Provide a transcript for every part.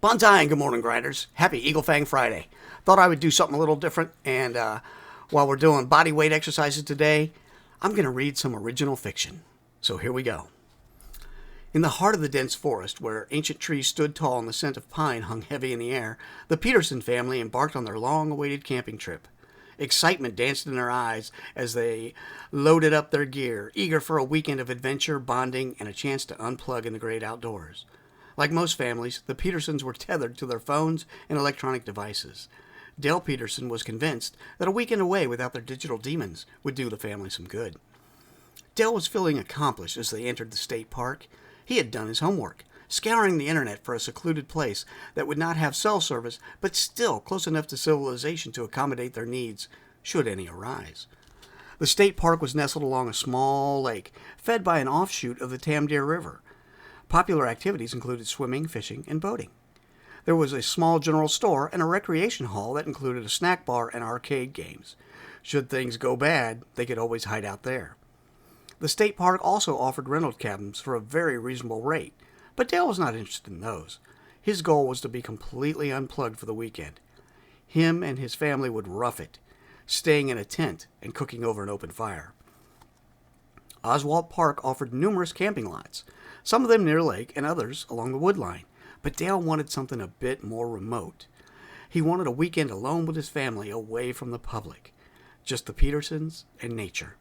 Bonsai and good morning, grinders. Happy eaglefang Friday. Thought I would do something a little different, and while we're doing body weight exercises today, I'm going to read some original fiction. So here we go. In the heart of the dense forest, where ancient trees stood tall and the scent of pine hung heavy in the air, the Peterson family embarked on their long-awaited camping trip. Excitement danced in their eyes as they loaded up their gear, eager for a weekend of adventure, bonding, and a chance to unplug in the great outdoors. Like most families, the Petersons were tethered to their phones and electronic devices. Dale Peterson was convinced that a weekend away without their digital demons would do the family some good. Dale was feeling accomplished as they entered the state park. He had done his homework, scouring the internet for a secluded place that would not have cell service, but still close enough to civilization to accommodate their needs, should any arise. The state park was nestled along a small lake, fed by an offshoot of the Tamdeer River. Popular activities included swimming, fishing, and boating. There was a small general store and a recreation hall that included a snack bar and arcade games. Should things go bad, they could always hide out there. The state park also offered rental cabins for a very reasonable rate, but Dale was not interested in those. His goal was to be completely unplugged for the weekend. Him and his family would rough it, staying in a tent and cooking over an open fire. Oswald Park offered numerous camping lots, some of them near a lake and others along the wood line, but Dale wanted something a bit more remote. He wanted a weekend alone with his family, away from the public, just the Petersons and nature.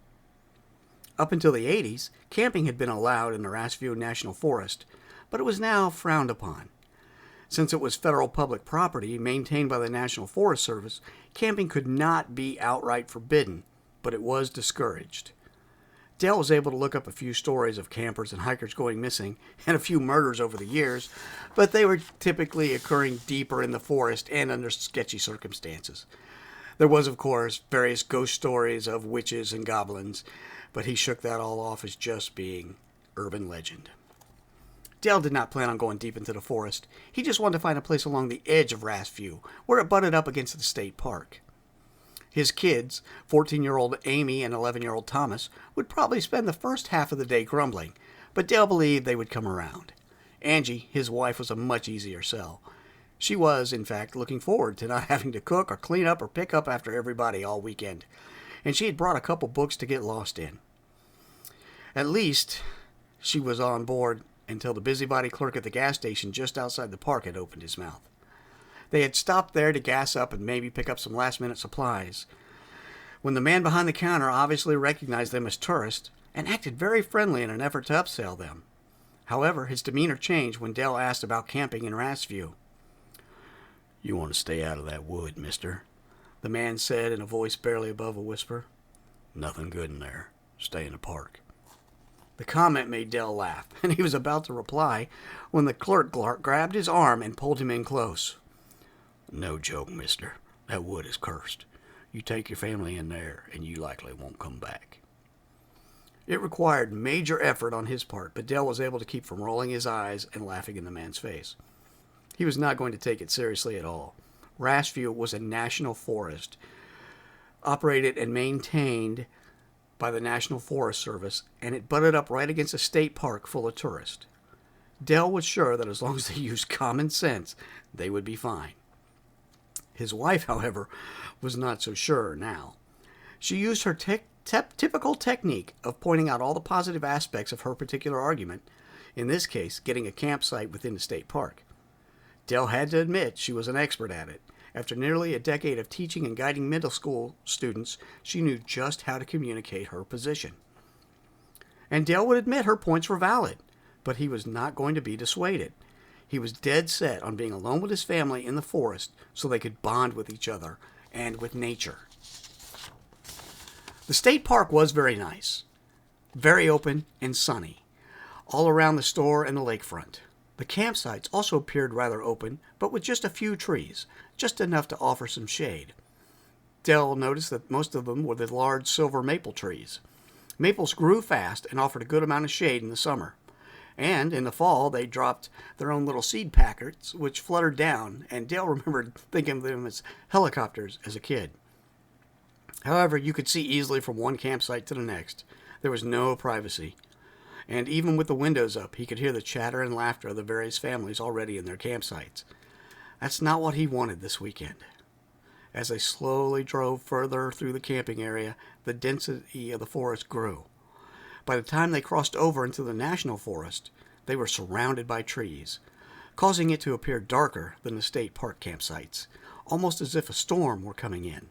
Up until the 80s, camping had been allowed in the Rassview National Forest, but it was now frowned upon. Since it was federal public property maintained by the National Forest Service, camping could not be outright forbidden, but it was discouraged. Dale was able to look up a few stories of campers and hikers going missing and a few murders over the years, but they were typically occurring deeper in the forest and under sketchy circumstances. There was, of course, various ghost stories of witches and goblins, but he shook that all off as just being urban legend. Dale did not plan on going deep into the forest. He just wanted to find a place along the edge of Rassview, where it butted up against the state park. His kids, 14-year-old Amy and 11-year-old Thomas, would probably spend the first half of the day grumbling, but Dale believed they would come around. Angie, his wife, was a much easier sell. She was, in fact, looking forward to not having to cook or clean up or pick up after everybody all weekend, and she had brought a couple books to get lost in. At least, she was on board until the busybody clerk at the gas station just outside the park had opened his mouth. They had stopped there to gas up and maybe pick up some last-minute supplies, when the man behind the counter obviously recognized them as tourists and acted very friendly in an effort to upsell them. However, his demeanor changed when Dale asked about camping in Rassview. "You want to stay out of that wood, mister," the man said in a voice barely above a whisper. "Nothing good in there. Stay in the park." The comment made Dale laugh, and he was about to reply when the clerk grabbed his arm and pulled him in close. "No joke, mister. That wood is cursed. You take your family in there, and you likely won't come back." It required major effort on his part, but Dale was able to keep from rolling his eyes and laughing in the man's face. He was not going to take it seriously at all. Rassview was a national forest, operated and maintained by the National Forest Service, and it butted up right against a state park full of tourists. Dale was sure that as long as they used common sense, they would be fine. His wife, however, was not so sure now. She used her typical technique of pointing out all the positive aspects of her particular argument, in this case, getting a campsite within the state park. Dale had to admit she was an expert at it. After nearly a decade of teaching and guiding middle school students, she knew just how to communicate her position. And Dale would admit her points were valid, but he was not going to be dissuaded. He was dead set on being alone with his family in the forest so they could bond with each other and with nature. The state park was very nice, very open and sunny, all around the store and the lakefront. The campsites also appeared rather open, but with just a few trees, just enough to offer some shade. Dale noticed that most of them were the large silver maple trees. Maples grew fast and offered a good amount of shade in the summer. And in the fall, they dropped their own little seed packets, which fluttered down, and Dale remembered thinking of them as helicopters as a kid. However, you could see easily from one campsite to the next. There was no privacy. And even with the windows up, he could hear the chatter and laughter of the various families already in their campsites. That's not what he wanted this weekend. As they slowly drove further through the camping area, the density of the forest grew. By the time they crossed over into the national forest, they were surrounded by trees, causing it to appear darker than the state park campsites, almost as if a storm were coming in.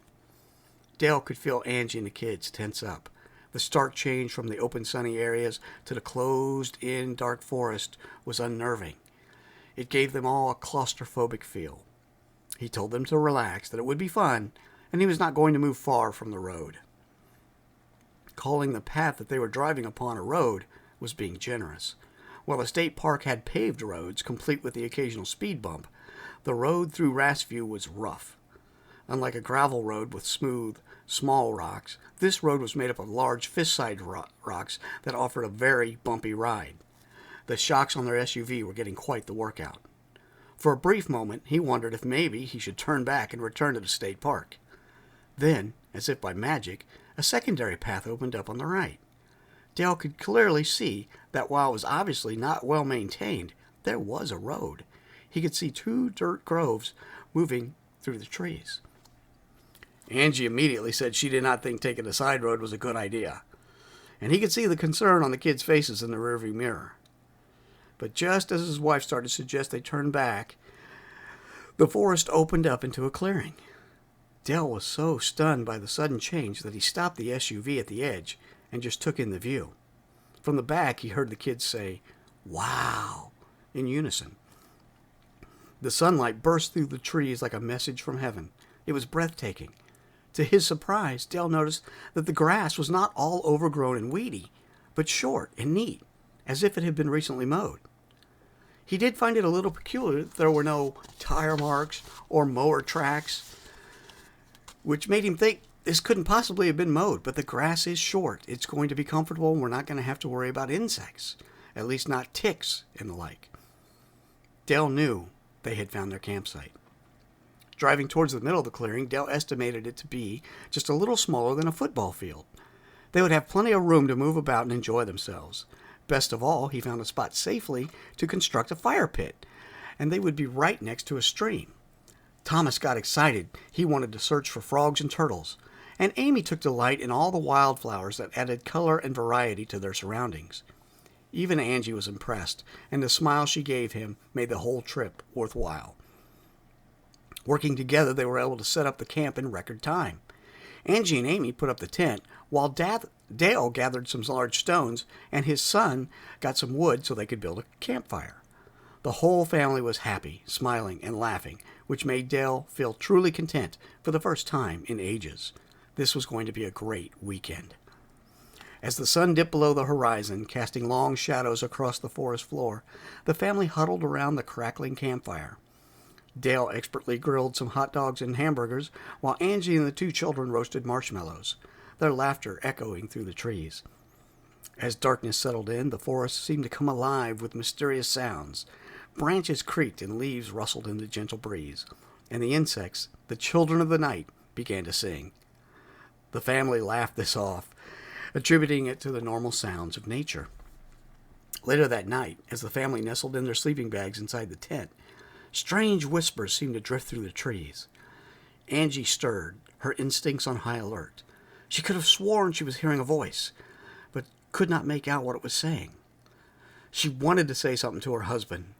Dale could feel Angie and the kids tense up. The stark change from the open sunny areas to the closed-in dark forest was unnerving. It gave them all a claustrophobic feel. He told them to relax, that it would be fun, and he was not going to move far from the road. Calling the path that they were driving upon a road was being generous. While the state park had paved roads, complete with the occasional speed bump, the road through Rastview was rough. Unlike a gravel road with smooth, small rocks, this road was made up of large fist-sized rocks that offered a very bumpy ride. The shocks on their SUV were getting quite the workout. For a brief moment, he wondered if maybe he should turn back and return to the state park. Then, as if by magic, a secondary path opened up on the right. Dale could clearly see that while it was obviously not well maintained, there was a road. He could see 2 dirt groves moving through the trees. Angie immediately said she did not think taking the side road was a good idea, and he could see the concern on the kids' faces in the rearview mirror. But just as his wife started to suggest they turn back, the forest opened up into a clearing. Dale was so stunned by the sudden change that he stopped the SUV at the edge and just took in the view. From the back, he heard the kids say, "Wow," in unison. The sunlight burst through the trees like a message from heaven. It was breathtaking. To his surprise, Dale noticed that the grass was not all overgrown and weedy, but short and neat, as if it had been recently mowed. He did find it a little peculiar that there were no tire marks or mower tracks, which made him think this couldn't possibly have been mowed, but the grass is short. It's going to be comfortable, and we're not going to have to worry about insects, at least not ticks and the like. Dale knew they had found their campsite. Driving towards the middle of the clearing, Dale estimated it to be just a little smaller than a football field. They would have plenty of room to move about and enjoy themselves. Best of all, he found a spot safely to construct a fire pit, and they would be right next to a stream. Thomas got excited. He wanted to search for frogs and turtles, and Amy took delight in all the wildflowers that added color and variety to their surroundings. Even Angie was impressed, and the smile she gave him made the whole trip worthwhile. Working together, they were able to set up the camp in record time. Angie and Amy put up the tent, while Dale gathered some large stones, and his son got some wood so they could build a campfire. The whole family was happy, smiling, and laughing, which made Dale feel truly content for the first time in ages. This was going to be a great weekend. As the sun dipped below the horizon, casting long shadows across the forest floor, the family huddled around the crackling campfire. Dale expertly grilled some hot dogs and hamburgers, while Angie and the 2 children roasted marshmallows, their laughter echoing through the trees. As darkness settled in, the forest seemed to come alive with mysterious sounds. Branches creaked and leaves rustled in the gentle breeze, and the insects, the children of the night, began to sing. The family laughed this off, attributing it to the normal sounds of nature. Later that night, as the family nestled in their sleeping bags inside the tent, strange whispers seemed to drift through the trees. Angie stirred, her instincts on high alert. She could have sworn she was hearing a voice, but could not make out what it was saying. She wanted to say something to her husband,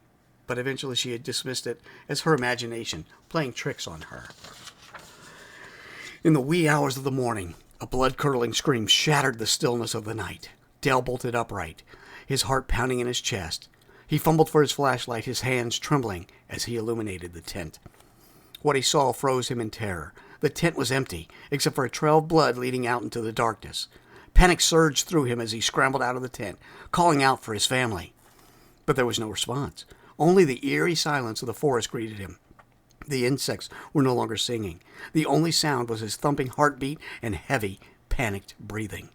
but eventually she had dismissed it as her imagination playing tricks on her. In the wee hours of the morning, a blood-curdling scream shattered the stillness of the night. Dale bolted upright, his heart pounding in his chest. He fumbled for his flashlight, his hands trembling as he illuminated the tent. What he saw froze him in terror. The tent was empty, except for a trail of blood leading out into the darkness. Panic surged through him as he scrambled out of the tent, calling out for his family. But there was no response. Only the eerie silence of the forest greeted him. The insects were no longer singing. The only sound was his thumping heartbeat and heavy, panicked breathing.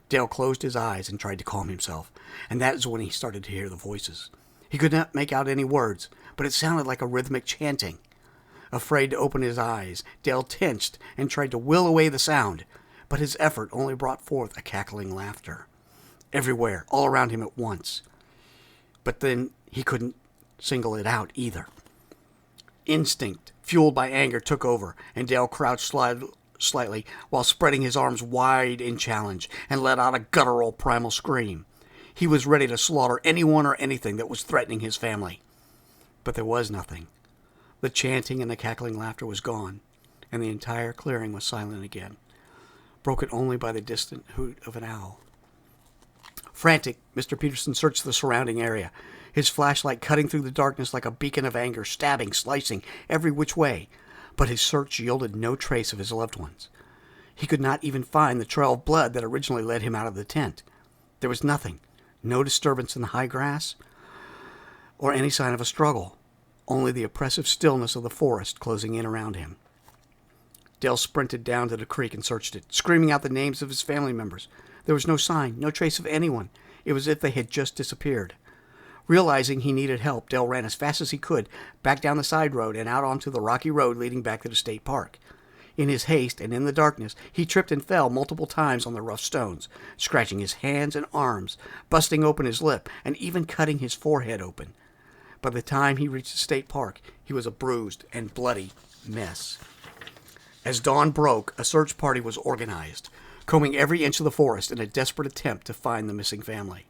Dale closed his eyes and tried to calm himself, and that is when he started to hear the voices. He could not make out any words, but it sounded like a rhythmic chanting. Afraid to open his eyes, Dale tensed and tried to will away the sound, but his effort only brought forth a cackling laughter. Everywhere, all around him at once. But then he couldn't single it out either. Instinct, fueled by anger, took over, and Dale crouched slightly while spreading his arms wide in challenge and let out a guttural primal scream. He was ready to slaughter anyone or anything that was threatening his family. But there was nothing. The chanting and the cackling laughter was gone, and the entire clearing was silent again, broken only by the distant hoot of an owl. Frantic, Mr. Peterson searched the surrounding area, his flashlight cutting through the darkness like a beacon of anger, stabbing, slicing every which way. But his search yielded no trace of his loved ones. He could not even find the trail of blood that originally led him out of the tent. There was nothing, no disturbance in the high grass, or any sign of a struggle, only the oppressive stillness of the forest closing in around him. Dale sprinted down to the creek and searched it, screaming out the names of his family members. There was no sign, no trace of anyone. It was as if they had just disappeared. Realizing he needed help, Dale ran as fast as he could, back down the side road and out onto the rocky road leading back to the state park. In his haste and in the darkness, he tripped and fell multiple times on the rough stones, scratching his hands and arms, busting open his lip, and even cutting his forehead open. By the time he reached the state park, he was a bruised and bloody mess. As dawn broke, a search party was organized, combing every inch of the forest in a desperate attempt to find the missing family.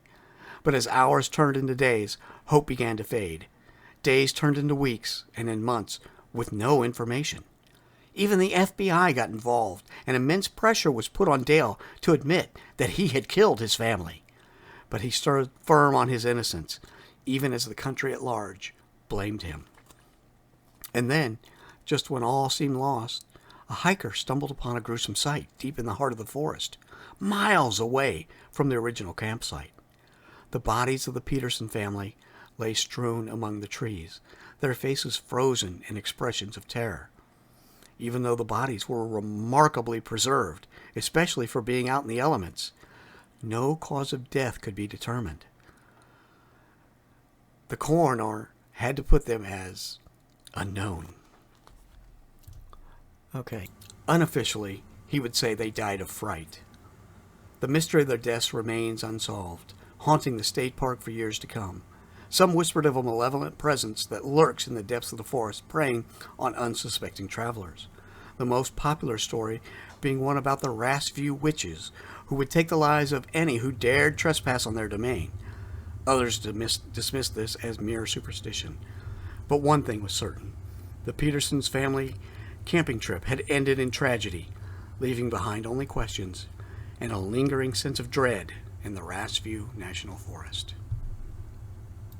But as hours turned into days, hope began to fade. Days turned into weeks, and in months, with no information. Even the FBI got involved, and immense pressure was put on Dale to admit that he had killed his family. But he stood firm on his innocence, even as the country at large blamed him. And then, just when all seemed lost, a hiker stumbled upon a gruesome sight deep in the heart of the forest, miles away from the original campsite. The bodies of the Peterson family lay strewn among the trees, their faces frozen in expressions of terror. Even though the bodies were remarkably preserved, especially for being out in the elements, no cause of death could be determined. The coroner had to put them as unknown. Okay. Unofficially, he would say they died of fright. The mystery of their deaths remains unsolved, haunting the state park for years to come. Some whispered of a malevolent presence that lurks in the depths of the forest, preying on unsuspecting travelers. The most popular story being one about the Rastview witches, who would take the lives of any who dared trespass on their domain. Others dismissed this as mere superstition. But one thing was certain. The Petersons' family camping trip had ended in tragedy, leaving behind only questions and a lingering sense of dread in the Rastview National Forest.